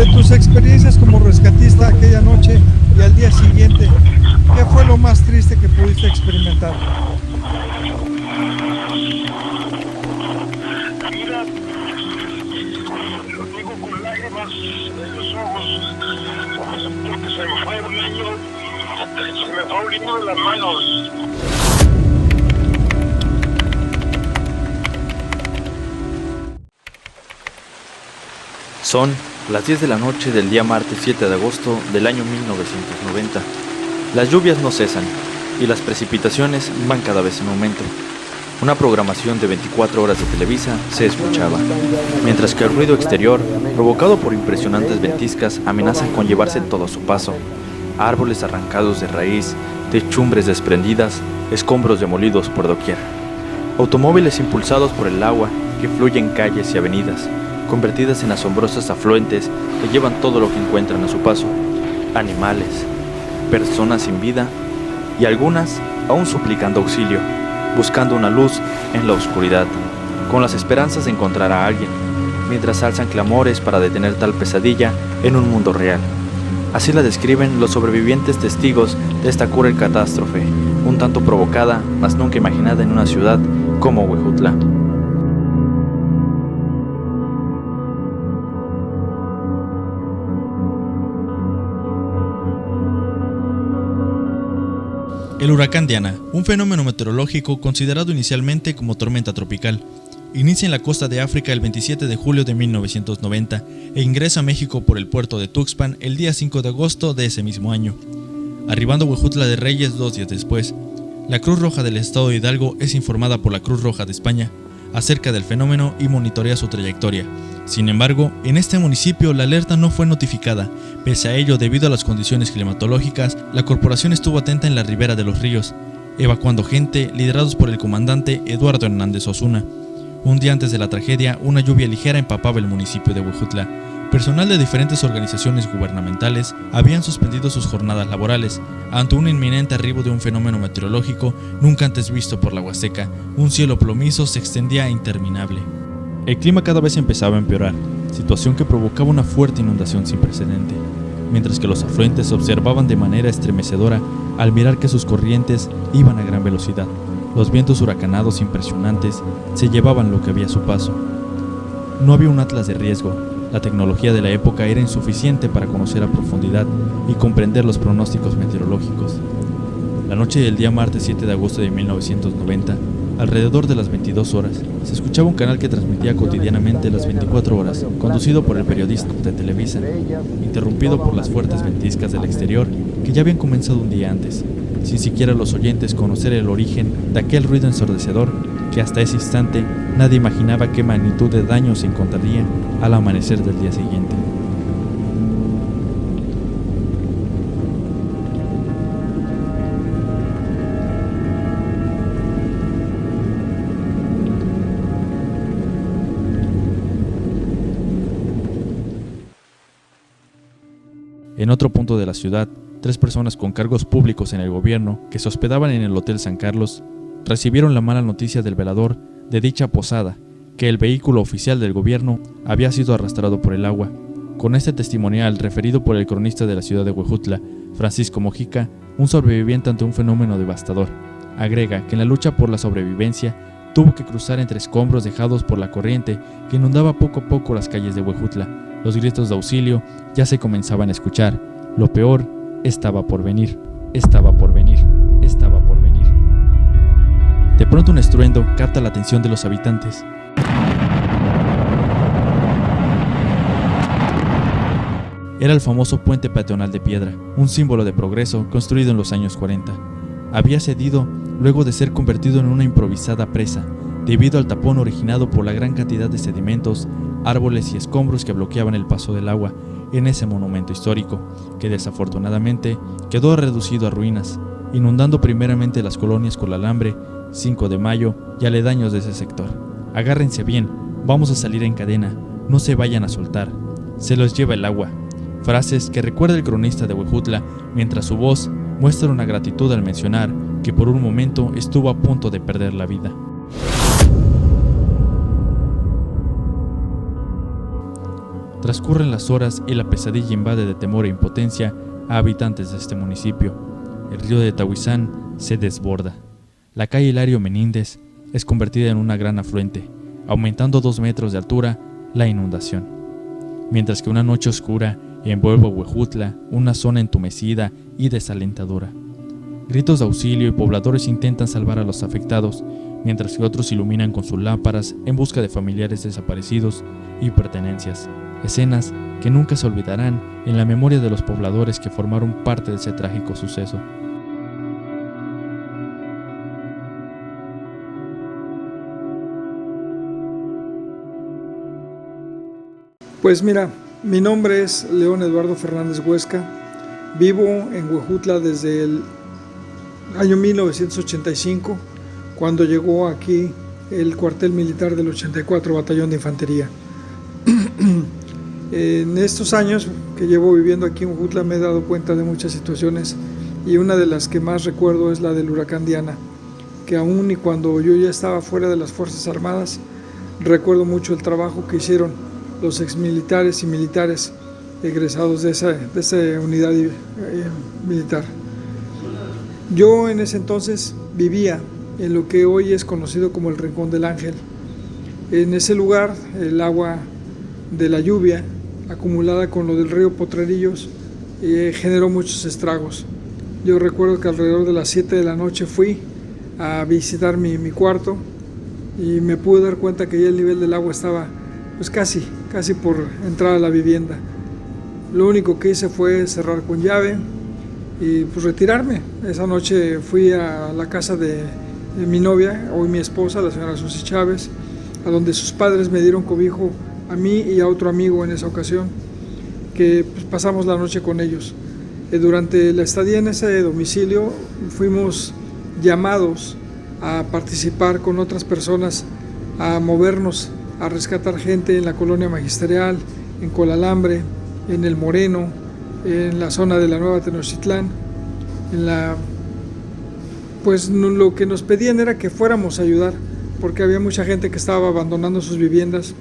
De tus experiencias como rescatista aquella noche y al día siguiente, ¿qué fue lo más triste que pudiste experimentar? Mira, lo digo con lágrimas en los ojos, porque se me fue un niño, se me fue un niño en las manos. Son las 10 de la noche del día martes 7 de agosto del año 1990. Las lluvias no cesan y las precipitaciones van cada vez en aumento. Una programación de 24 horas de Televisa se escuchaba, mientras que el ruido exterior, provocado por impresionantes ventiscas, amenaza con llevarse todo a su paso. Árboles arrancados de raíz, techumbres desprendidas, escombros demolidos por doquier. Automóviles impulsados por el agua que fluye en calles y avenidas, convertidas en asombrosas afluentes que llevan todo lo que encuentran a su paso. Animales, personas sin vida y algunas aún suplicando auxilio, buscando una luz en la oscuridad, con las esperanzas de encontrar a alguien, mientras alzan clamores para detener tal pesadilla en un mundo real. Así la describen los sobrevivientes testigos de esta cruel catástrofe, un tanto provocada, mas nunca imaginada en una ciudad como Huejutla. El huracán Diana, un fenómeno meteorológico considerado inicialmente como tormenta tropical, inicia en la costa de África el 27 de julio de 1990 e ingresa a México por el puerto de Tuxpan el día 5 de agosto de ese mismo año, arribando a Huejutla de Reyes 2 días después. La Cruz Roja del Estado de Hidalgo es informada por la Cruz Roja de España acerca del fenómeno y monitorea su trayectoria. Sin embargo, en este municipio la alerta no fue notificada. Pese a ello, debido a las condiciones climatológicas, la corporación estuvo atenta en la ribera de los ríos, evacuando gente liderados por el comandante Eduardo Hernández Osuna. Un día antes de la tragedia, una lluvia ligera empapaba el municipio de Huejutla. Personal de diferentes organizaciones gubernamentales habían suspendido sus jornadas laborales ante un inminente arribo de un fenómeno meteorológico nunca antes visto por la Huasteca. Un cielo plomizo se extendía interminable. El clima cada vez empezaba a empeorar, situación que provocaba una fuerte inundación sin precedente, mientras que los afluentes observaban de manera estremecedora al mirar que sus corrientes iban a gran velocidad. Los vientos huracanados impresionantes se llevaban lo que había a su paso. No había un atlas de riesgo. La tecnología de la época era insuficiente para conocer a profundidad y comprender los pronósticos meteorológicos. La noche del día martes 7 de agosto de 1990, alrededor de las 22 horas, se escuchaba un canal que transmitía cotidianamente las 24 horas, conducido por el periodista de Televisa, interrumpido por las fuertes ventiscas del exterior que ya habían comenzado un día antes, sin siquiera los oyentes conocer el origen de aquel ruido ensordecedor que hasta ese instante nadie imaginaba qué magnitud de daño se encontraría al amanecer del día siguiente. En otro punto de la ciudad, 3 personas con cargos públicos en el gobierno que se hospedaban en el Hotel San Carlos recibieron la mala noticia del velador de dicha posada, que el vehículo oficial del gobierno había sido arrastrado por el agua. Con este testimonial referido por el cronista de la ciudad de Huejutla, Francisco Mojica, un sobreviviente ante un fenómeno devastador, agrega que en la lucha por la sobrevivencia tuvo que cruzar entre escombros dejados por la corriente que inundaba poco a poco las calles de Huejutla. Los gritos de auxilio ya se comenzaban a escuchar. Lo peor estaba por venir, estaba por venir, estaba por venir. De pronto un estruendo capta la atención de los habitantes. Era el famoso puente peatonal de piedra, un símbolo de progreso construido en los años 40. Había cedido luego de ser convertido en una improvisada presa, debido al tapón originado por la gran cantidad de sedimentos, árboles y escombros que bloqueaban el paso del agua en ese monumento histórico, que desafortunadamente quedó reducido a ruinas, inundando primeramente las colonias Colalambre, 5 de Mayo y aledaños de ese sector. Agárrense bien, vamos a salir en cadena, no se vayan a soltar, se los lleva el agua. Frases que recuerda el cronista de Huejutla, mientras su voz muestra una gratitud al mencionar que por un momento estuvo a punto de perder la vida. Transcurren las horas y la pesadilla invade de temor e impotencia a habitantes de este municipio. El río de Tahuizán se desborda. La calle Hilario Meníndez es convertida en una gran afluente, aumentando 2 metros de altura la inundación. Mientras que una noche oscura envuelve a Huejutla, una zona entumecida y desalentadora. Gritos de auxilio y pobladores intentan salvar a los afectados, mientras que otros iluminan con sus lámparas en busca de familiares desaparecidos y pertenencias. Escenas que nunca se olvidarán en la memoria de los pobladores que formaron parte de ese trágico suceso. Pues mira, mi nombre es León Eduardo Fernández Huesca. Vivo en Huejutla desde el año 1985, cuando llegó aquí el cuartel militar del 84 Batallón de Infantería. En estos años que llevo viviendo aquí en Huejutla me he dado cuenta de muchas situaciones, y una de las que más recuerdo es la del huracán Diana, que aún y cuando yo ya estaba fuera de las Fuerzas Armadas, recuerdo mucho el trabajo que hicieron los exmilitares y militares egresados de esa unidad militar. Yo en ese entonces vivía en lo que hoy es conocido como el Rincón del Ángel. En ese lugar, el agua de la lluvia, acumulada con lo del río Potrerillos, generó muchos estragos. Yo recuerdo que alrededor de las 7 de la noche fui a visitar mi cuarto y me pude dar cuenta que ya el nivel del agua estaba pues casi por entrar a la vivienda. Lo único que hice fue cerrar con llave y pues retirarme. Esa noche fui a la casa de mi novia, hoy mi esposa, la señora Susi Chávez, a donde sus padres me dieron cobijo a mí y a otro amigo en esa ocasión, que pues, pasamos la noche con ellos. Durante la estadía en ese domicilio fuimos llamados a participar con otras personas, a movernos, a rescatar gente en la colonia Magisterial, en Colalambre, en El Moreno, en la zona de la Nueva Tenochtitlán. Pues lo que nos pedían era que fuéramos a ayudar, porque había mucha gente que estaba abandonando sus viviendas,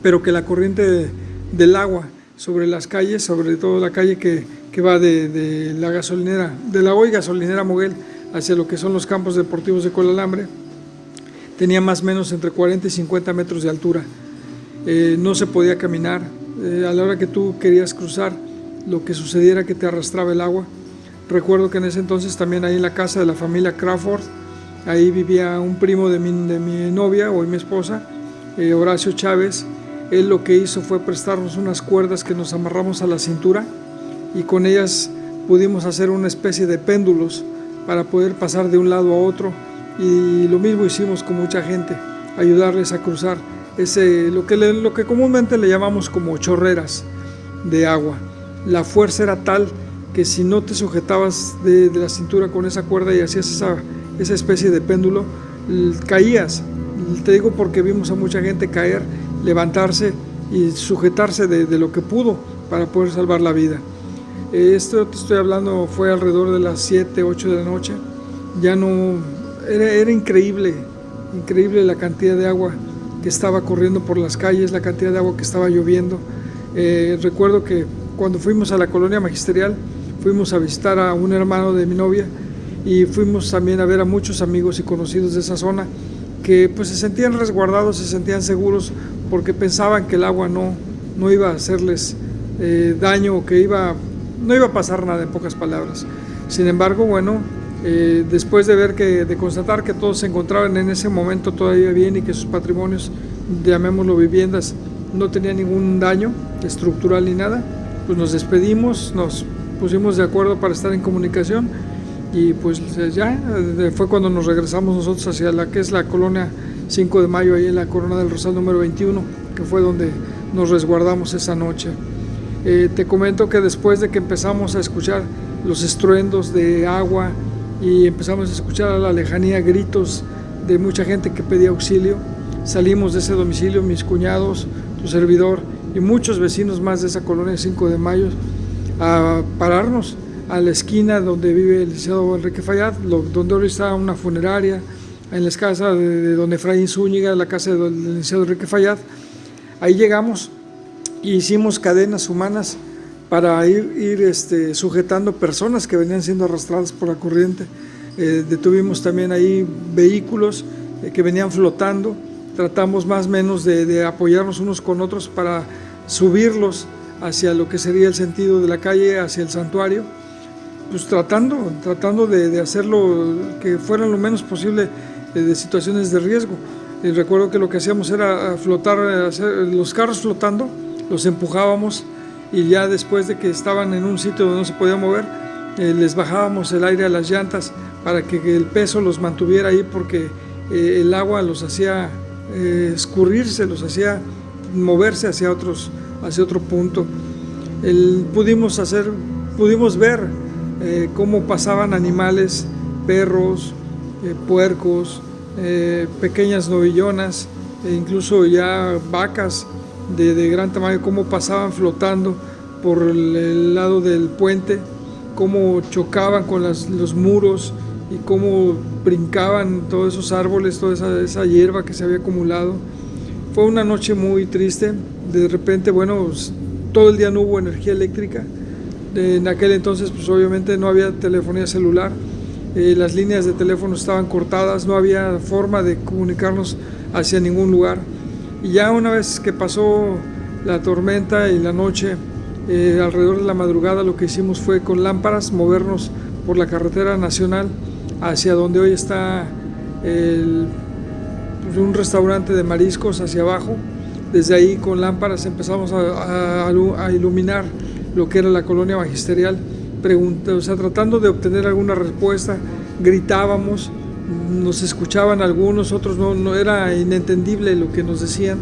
pero que la corriente del agua sobre las calles, sobre todo la calle que va de la gasolinera, de la hoy gasolinera Moguel hacia lo que son los campos deportivos de Colalambre, tenía más o menos entre 40 y 50 metros de altura. No se podía caminar. A la hora que tú querías cruzar, lo que sucediera que te arrastraba el agua. Recuerdo que en ese entonces también ahí en la casa de la familia Crawford, ahí vivía un primo de mi novia, hoy mi esposa, Horacio Chávez. Él lo que hizo fue prestarnos unas cuerdas que nos amarramos a la cintura y con ellas pudimos hacer una especie de péndulos para poder pasar de un lado a otro, y lo mismo hicimos con mucha gente, ayudarles a cruzar lo que comúnmente le llamamos como chorreras de agua. La fuerza era tal que si no te sujetabas de la cintura con esa cuerda y hacías esa especie de péndulo, caías. Te digo porque vimos a mucha gente caer, levantarse y sujetarse de lo que pudo para poder salvar la vida. Esto te estoy hablando fue alrededor de las 7, 8 de la noche. Ya no, era increíble la cantidad de agua que estaba corriendo por las calles, la cantidad de agua que estaba lloviendo. Recuerdo que cuando fuimos a la colonia Magisterial, fuimos a visitar a un hermano de mi novia y fuimos también a ver a muchos amigos y conocidos de esa zona que pues se sentían resguardados, se sentían seguros porque pensaban que el agua no iba a hacerles daño, o que no iba a pasar nada, en pocas palabras. Sin embargo, bueno, después de constatar que todos se encontraban en ese momento todavía bien y que sus patrimonios, llamémoslo viviendas, no tenían ningún daño estructural ni nada, pues nos despedimos, nos pusimos de acuerdo para estar en comunicación y pues ya fue cuando nos regresamos nosotros hacia la que es la colonia 5 de Mayo, ahí en la Corona del Rosal número 21, que fue donde nos resguardamos esa noche. Te comento que después de que empezamos a escuchar los estruendos de agua y empezamos a escuchar a la lejanía gritos de mucha gente que pedía auxilio, salimos de ese domicilio, mis cuñados, tu servidor y muchos vecinos más de esa colonia 5 de Mayo, a pararnos a la esquina donde vive el licenciado Enrique Fayad, donde ahora está una funeraria, en la casa de don Efraín Zúñiga, la casa del licenciado Enrique Fayad. Ahí llegamos y hicimos cadenas humanas para ir sujetando personas que venían siendo arrastradas por la corriente. Detuvimos también ahí vehículos que venían flotando. Tratamos más o menos de apoyarnos unos con otros para subirlos hacia lo que sería el sentido de la calle, hacia el santuario, pues tratando de hacerlo que fueran lo menos posible de situaciones de riesgo. Y recuerdo que lo que hacíamos era flotar, hacer los carros flotando, los empujábamos, y ya después de que estaban en un sitio donde no se podía mover, les bajábamos el aire a las llantas para que el peso los mantuviera ahí, porque el agua los hacía escurrirse, los hacía moverse hacia otro punto. Pudimos ver cómo pasaban animales, perros, puercos, pequeñas novillonas, e incluso ya vacas de gran tamaño, cómo pasaban flotando por el lado del puente, cómo chocaban con los muros y cómo brincaban todos esos árboles, toda esa hierba que se había acumulado. Fue una noche muy triste. De repente, bueno, todo el día no hubo energía eléctrica. En aquel entonces, pues obviamente no había telefonía celular, las líneas de teléfono estaban cortadas, no había forma de comunicarnos hacia ningún lugar. Y ya una vez que pasó la tormenta y la noche, alrededor de la madrugada, lo que hicimos fue con lámparas movernos por la carretera nacional hacia donde hoy está un restaurante de mariscos hacia abajo. Desde ahí con lámparas empezamos a iluminar lo que era la colonia magisterial, tratando de obtener alguna respuesta. Gritábamos, nos escuchaban algunos, otros no, era inentendible lo que nos decían,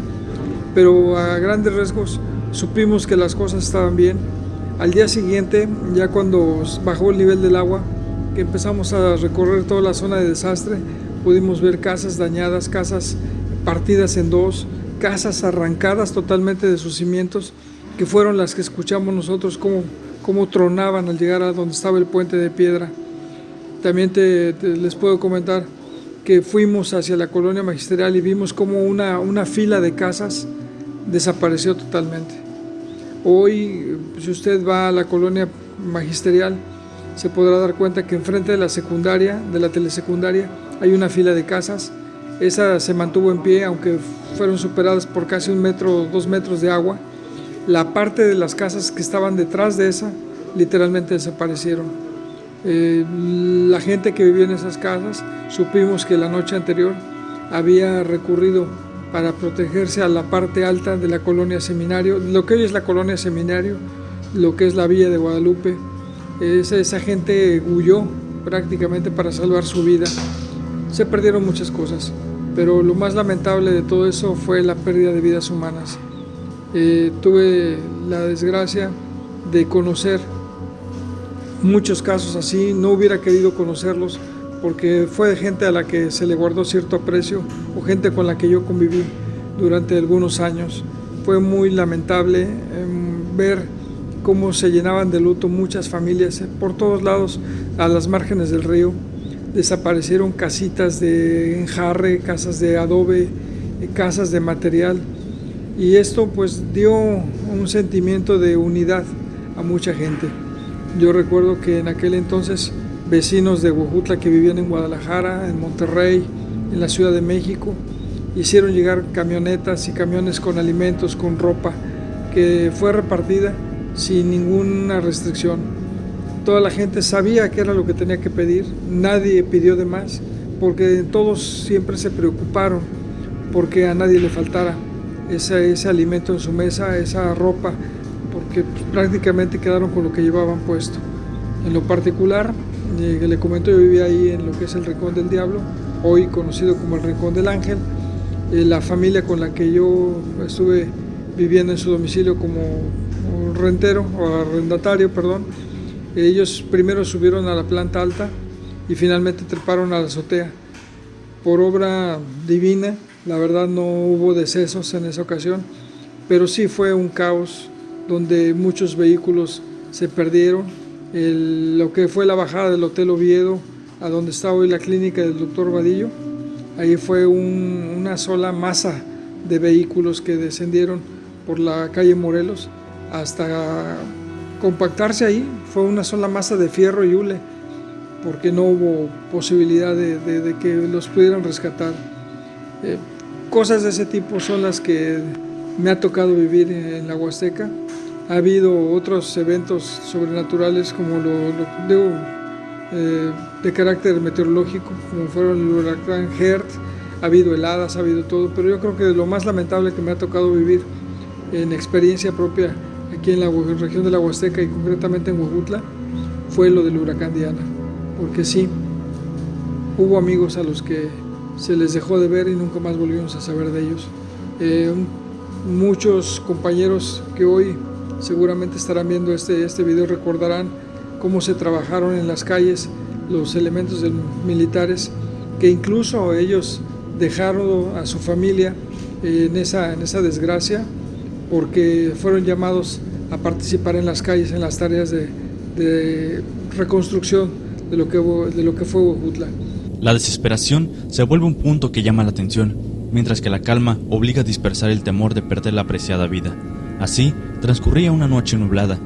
pero a grandes rasgos supimos que las cosas estaban bien. Al día siguiente, ya cuando bajó el nivel del agua, que empezamos a recorrer toda la zona de desastre, pudimos ver casas dañadas, casas partidas en dos, casas arrancadas totalmente de sus cimientos, que fueron las que escuchamos nosotros cómo tronaban al llegar a donde estaba el puente de piedra. También les puedo comentar que fuimos hacia la colonia magisterial y vimos cómo una fila de casas desapareció totalmente. Hoy, si usted va a la colonia magisterial, se podrá dar cuenta que enfrente de la secundaria, de la telesecundaria, hay una fila de casas. Esa se mantuvo en pie, aunque fueron superadas por casi 1 metro, 2 metros de agua. La parte de las casas que estaban detrás de esa literalmente desaparecieron. La gente que vivía en esas casas, supimos que la noche anterior había recurrido para protegerse a la parte alta de la colonia Seminario, lo que hoy es la colonia Seminario, lo que es la Villa de Guadalupe. Esa gente huyó prácticamente para salvar su vida. Se perdieron muchas cosas, pero lo más lamentable de todo eso fue la pérdida de vidas humanas. Tuve la desgracia de conocer muchos casos así. No hubiera querido conocerlos porque fue de gente a la que se le guardó cierto aprecio o gente con la que yo conviví durante algunos años. Fue muy lamentable ver cómo se llenaban de luto muchas familias por todos lados a las márgenes del río. Desaparecieron casitas de enjarre, casas de adobe, casas de material, y esto pues dio un sentimiento de unidad a mucha gente. Yo recuerdo que en aquel entonces vecinos de Huejutla que vivían en Guadalajara, en Monterrey, en la Ciudad de México, hicieron llegar camionetas y camiones con alimentos, con ropa, que fue repartida sin ninguna restricción. Toda la gente sabía qué era lo que tenía que pedir, nadie pidió de más, porque todos siempre se preocuparon porque a nadie le faltara ese alimento en su mesa, esa ropa, porque pues, prácticamente quedaron con lo que llevaban puesto. En lo particular, le comento, yo vivía ahí en lo que es el Rincón del Diablo, hoy conocido como el Rincón del Ángel. La familia con la que yo estuve viviendo en su domicilio como rentero o arrendatario, ellos primero subieron a la planta alta y finalmente treparon a la azotea. Por obra divina, la verdad no hubo decesos en esa ocasión, pero sí fue un caos donde muchos vehículos se perdieron. Lo que fue la bajada del Hotel Oviedo, a donde está hoy la clínica del doctor Vadillo, ahí fue una sola masa de vehículos que descendieron por la calle Morelos hasta compactarse ahí. Fue una sola masa de fierro y hule, porque no hubo posibilidad de que los pudieran rescatar. Cosas de ese tipo son las que me ha tocado vivir en la Huasteca. Ha habido otros eventos sobrenaturales como de carácter meteorológico, como fueron el huracán Gert. Ha habido heladas, ha habido todo, pero yo creo que lo más lamentable que me ha tocado vivir en experiencia propia aquí en la región de la Huasteca y concretamente en Huejutla fue lo del huracán Diana, porque sí, hubo amigos a los que se les dejó de ver y nunca más volvimos a saber de ellos. Muchos compañeros que hoy seguramente estarán viendo este video recordarán cómo se trabajaron en las calles los elementos militares, que incluso ellos dejaron a su familia en esa desgracia porque fueron llamados a participar en las calles, en las tareas de reconstrucción de lo que fue Huejutla. La desesperación se vuelve un punto que llama la atención, mientras que la calma obliga a dispersar el temor de perder la apreciada vida. Así transcurría una noche nublada,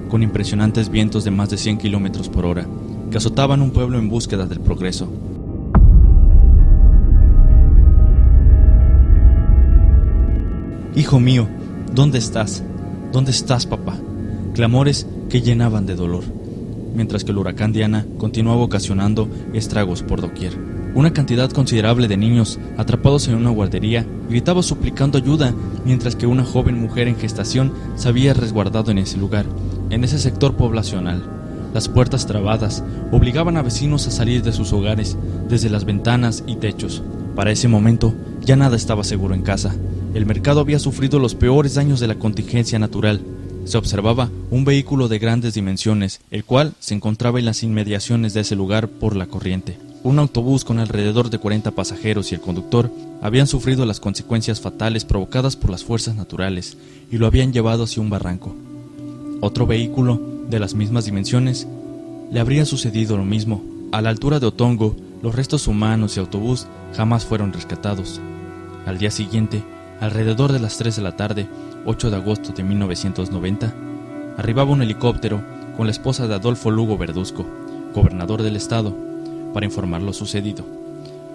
con impresionantes vientos de más de 100 kilómetros por hora, que azotaban un pueblo en búsqueda del progreso. Hijo mío, ¿dónde estás? ¿Dónde estás, papá? Clamores que llenaban de dolor, mientras que el huracán Diana continuaba ocasionando estragos por doquier. Una cantidad considerable de niños atrapados en una guardería gritaba suplicando ayuda, mientras que una joven mujer en gestación se había resguardado en ese lugar, en ese sector poblacional. Las puertas trabadas obligaban a vecinos a salir de sus hogares, desde las ventanas y techos. Para ese momento ya nada estaba seguro en casa. El mercado había sufrido los peores daños de la contingencia natural. Se observaba un vehículo de grandes dimensiones, el cual se encontraba en las inmediaciones de ese lugar por la corriente. Un autobús con alrededor de 40 pasajeros y el conductor habían sufrido las consecuencias fatales provocadas por las fuerzas naturales y lo habían llevado hacia un barranco. Otro vehículo, de las mismas dimensiones, le habría sucedido lo mismo. A la altura de Otongo, los restos humanos y autobús jamás fueron rescatados. Al día siguiente, alrededor de las 3 de la tarde, 8 de agosto de 1990, arribaba un helicóptero con la esposa de Adolfo Lugo Verduzco, gobernador del estado, para informar lo sucedido,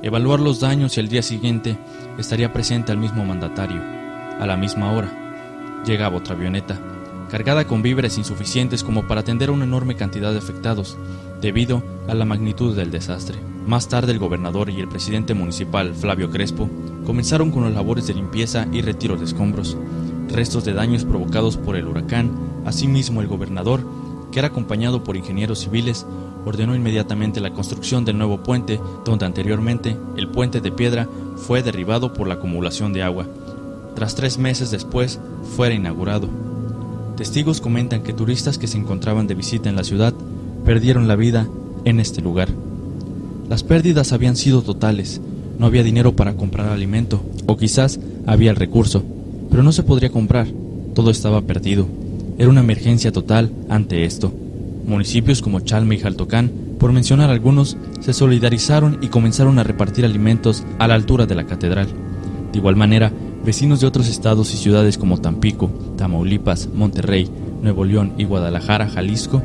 evaluar los daños y al día siguiente estaría presente el mismo mandatario. A la misma hora, llegaba otra avioneta, cargada con víveres insuficientes como para atender a una enorme cantidad de afectados, debido a la magnitud del desastre. Más tarde el gobernador y el presidente municipal, Flavio Crespo, comenzaron con las labores de limpieza y retiro de escombros, restos de daños provocados por el huracán. Asimismo, el gobernador, que era acompañado por ingenieros civiles, ordenó inmediatamente la construcción del nuevo puente, donde anteriormente el puente de piedra fue derribado por la acumulación de agua. Tras 3 meses después, fuera inaugurado. Testigos comentan que turistas que se encontraban de visita en la ciudad perdieron la vida en este lugar. Las pérdidas habían sido totales. No había dinero para comprar alimento, o quizás había el recurso, pero no se podría comprar. Todo estaba perdido. Era una emergencia total ante esto. Municipios como Chalma y Jaltocán, por mencionar algunos, se solidarizaron y comenzaron a repartir alimentos a la altura de la catedral. De igual manera, vecinos de otros estados y ciudades como Tampico, Tamaulipas, Monterrey, Nuevo León y Guadalajara, Jalisco,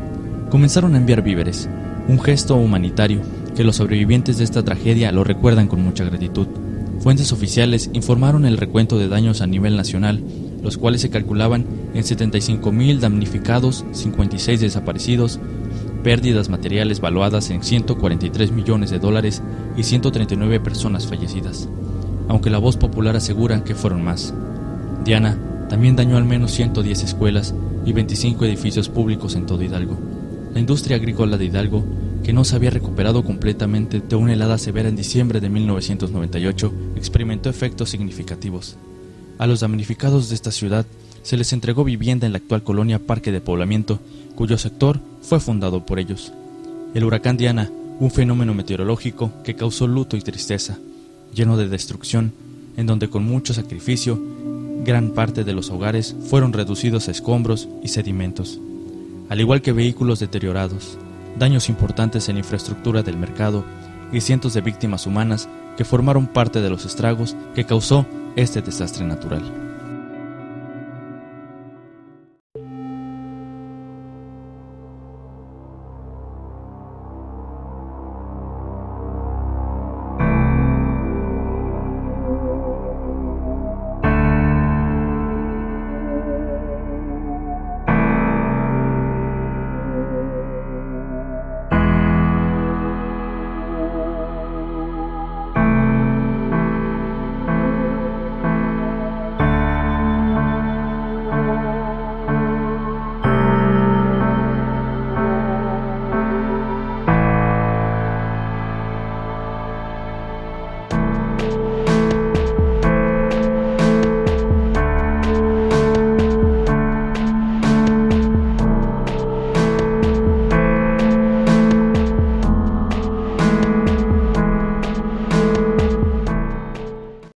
comenzaron a enviar víveres, un gesto humanitario que los sobrevivientes de esta tragedia lo recuerdan con mucha gratitud. Fuentes oficiales informaron el recuento de daños a nivel nacional, los cuales se calculaban en 75,000 damnificados, 56 desaparecidos, pérdidas materiales valuadas en $143 millones y 139 personas fallecidas, aunque la voz popular asegura que fueron más. Diana también dañó al menos 110 escuelas y 25 edificios públicos en todo Hidalgo. La industria agrícola de Hidalgo, que no se había recuperado completamente de una helada severa en diciembre de 1998, experimentó efectos significativos. A los damnificados de esta ciudad se les entregó vivienda en la actual colonia Parque de Poblamiento, cuyo sector fue fundado por ellos. El huracán Diana, un fenómeno meteorológico que causó luto y tristeza, lleno de destrucción, en donde con mucho sacrificio, gran parte de los hogares fueron reducidos a escombros y sedimentos, al igual que vehículos deteriorados, daños importantes en la infraestructura del mercado y cientos de víctimas humanas que formaron parte de los estragos que causó este desastre natural.